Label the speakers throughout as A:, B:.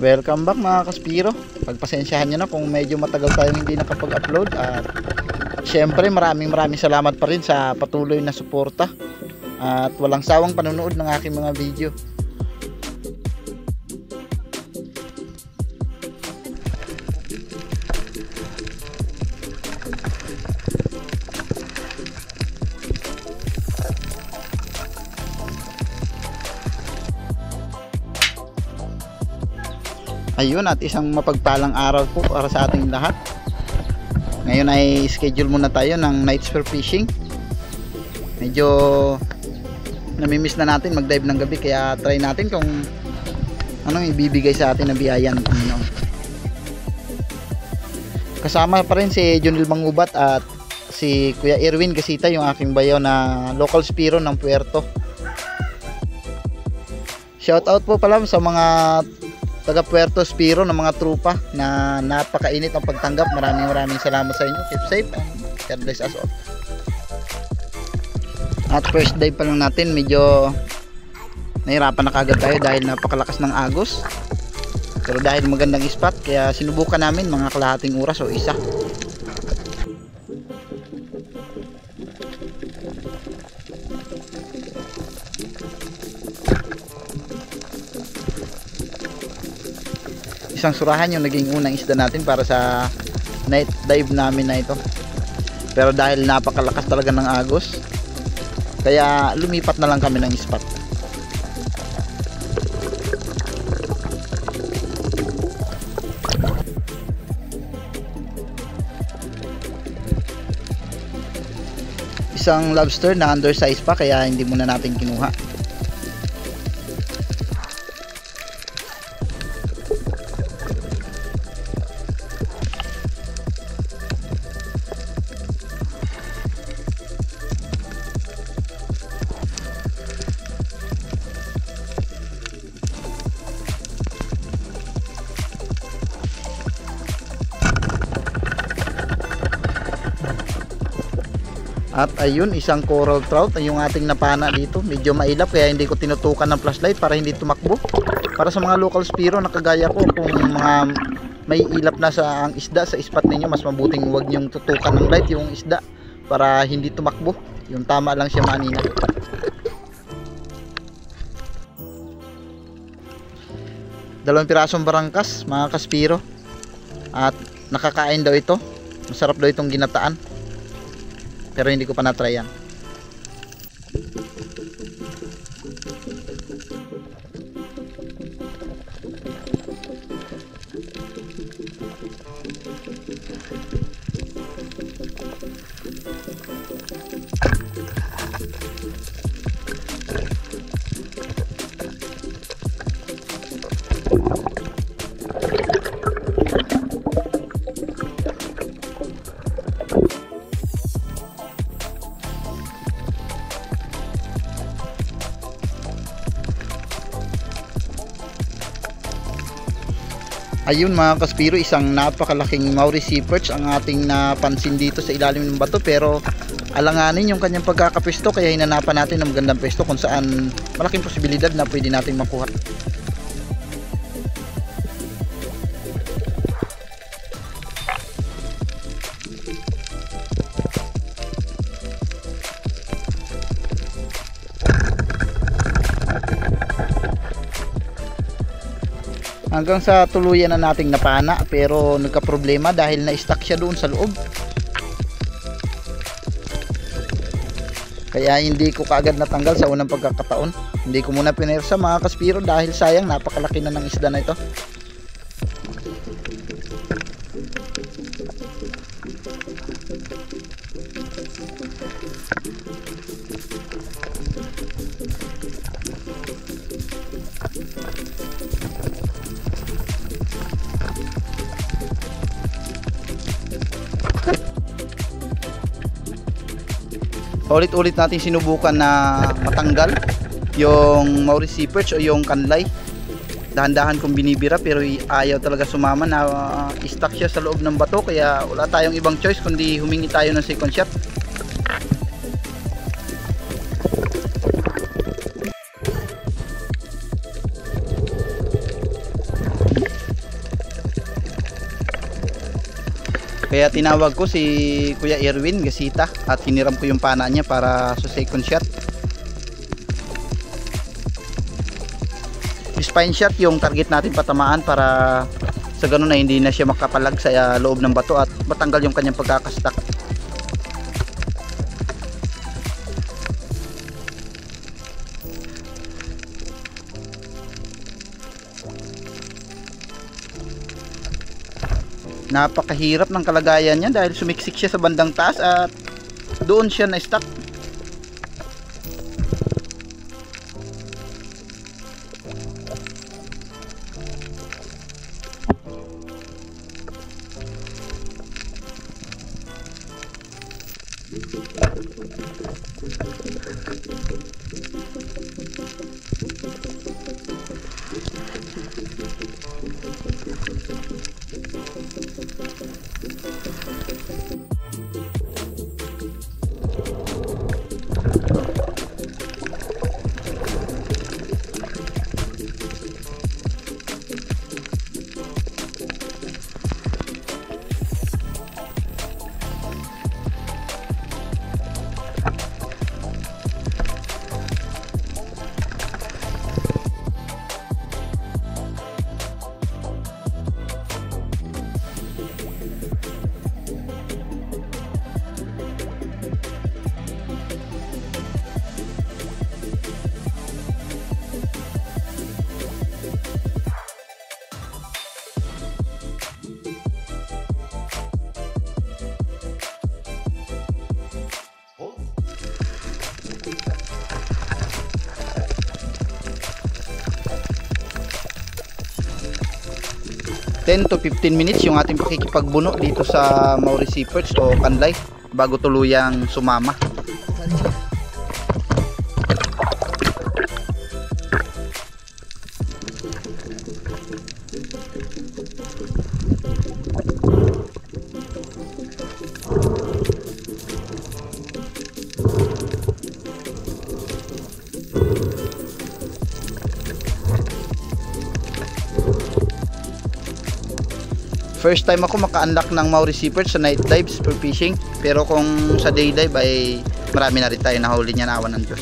A: Welcome back mga kaspiro. Pagpasensyahan nyo na kung medyo matagal tayong hindi nakapag-upload. At syempre maraming salamat pa rin sa patuloy na suporta at walang sawang panonood ng aking mga video. Ayun, at isang mapagpalang araw po para sa ating lahat. Ngayon ay schedule muna tayo ng night spear fishing. Medyo namimiss na natin mag-dive ng gabi, kaya try natin kung anong ibibigay sa atin na biyaya ng Panginoon. Kasama pa rin si Jonil Mangubat at si Kuya Erwin Gasita, yung aking bayaw na local spiro ng Puerto. Shout out po pala sa mga taga Puerto Spiro ng mga trupa na napakainit ang pagtanggap. Maraming salamat sa inyo. Keep safe and God bless us all. At first dive pa lang natin, medyo nahirapan na kagad tayo dahil napakalakas ng agos. Pero dahil magandang spot, kaya sinubukan namin mga kalahating oras o isa. Isang surahan yung naging unang isda natin para sa night dive namin na ito. Pero dahil napakalakas talaga ng agos, kaya lumipat na lang kami ng spot. Isang lobster na undersize pa, kaya hindi muna natin kinuha. At ayun, isang coral trout ay yung ating napana dito. Medyo mailap kaya hindi ko tinutukan ng flashlight para hindi tumakbo. Para sa mga local spiro na kagaya ko, kung mga may ilap na sa ang isda sa spot ninyo, mas mabuting huwag nyong tutukan ng light yung isda para hindi tumakbo. Yung tama lang siya manina. Dalawang pirasong barangkas mga kaspiro. At nakakain daw ito. Masarap daw itong ginataan. Pero hindi ko pa na-try yan. Ayun mga kaspiro, isang napakalaking Maori sea perch ang ating napansin dito sa ilalim ng bato, pero alanganin yung kanyang pagkakapwesto, kaya hinanapan natin ng magandang pwesto kung saan malaking posibilidad na pwede natin makuha. Hanggang sa tuluyan na nating napana, pero nagka-problema dahil na-stuck siya doon sa loob. Kaya hindi ko kaagad natanggal sa unang pagkakataon. Hindi ko muna pinersa mga kaspiro dahil sayang, napakalaki na ng isda na ito. Ulit-ulit natin sinubukan na matanggal yung Maori sea perch o yung kanlay. Dahan-dahan kong binibira pero ayaw talaga sumama, na stuck siya sa loob ng bato, kaya wala tayong ibang choice kundi humingi tayo ng second shot. Kaya tinawag ko si Kuya Erwin Gasita at hiniram ko yung pana niya para sa second shot. Spine shot yung target natin patamaan para sa ganun na hindi na siya makapalag sa loob ng bato at matanggal yung kanyang pagkakastak. Napakahirap ng kalagayan niya dahil sumiksik siya sa bandang taas at doon siya na-stuck. ...10 to 15 minutes yung ating pakikipagbuno dito sa Mauricie Perch o Kanlay bago tuluyang sumama. First time ako maka-unlock ng Mauricie Perch sa night dives for fishing. Pero kung sa day dive ay marami na rin tayo nahuli niyan, awan ng Diyos.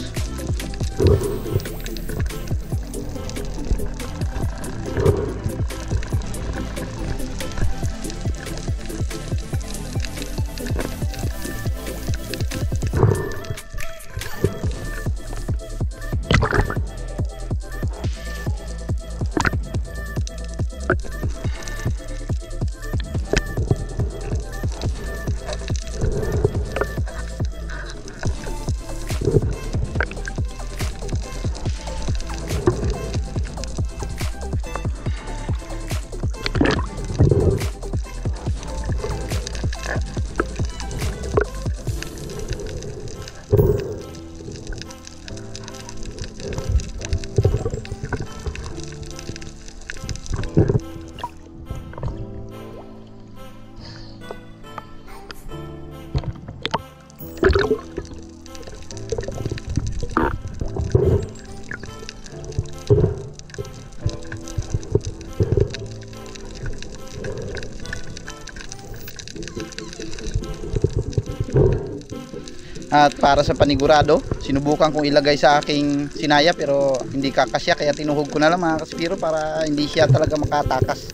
A: At para sa panigurado, sinubukan kong ilagay sa aking sinaya pero hindi kakasya, kaya tinuhog ko na lang mga kaspiro para hindi siya talaga makatakas.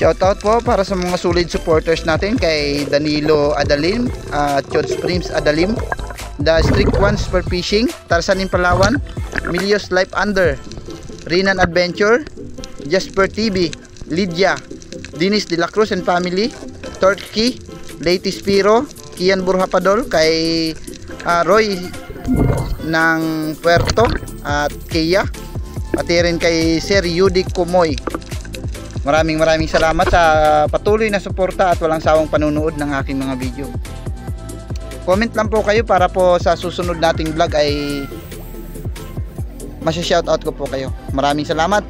A: Shoutout po para sa mga solid supporters natin kay Danilo Adalim, Chods Prims Adalim, The Strict Ones for Fishing, Tarsanin Palawan, Milios Life Under, Rinan Adventure, Jasper TV, Lydia, Dinis de la Cruz and Family, Turkey, Lady Spiro, Kian Burhapadol, kay Roy ng Puerto at Kia, pati rin kay Sir Yudi Kumoy. Maraming salamat sa patuloy na suporta at walang sawang panunood ng aking mga video. Comment lang po kayo para po sa susunod nating vlog ay masya-shoutout ko po kayo. Maraming salamat.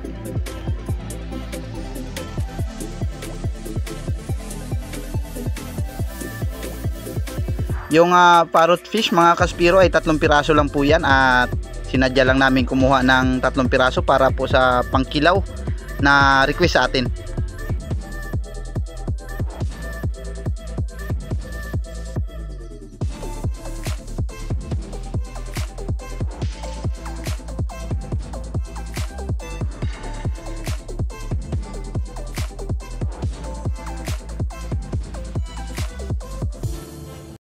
A: Yung parrot fish mga kaspiro ay 3 piraso lang po yan at sinadya lang namin kumuha ng 3 piraso para po sa pangkilaw na request sa atin.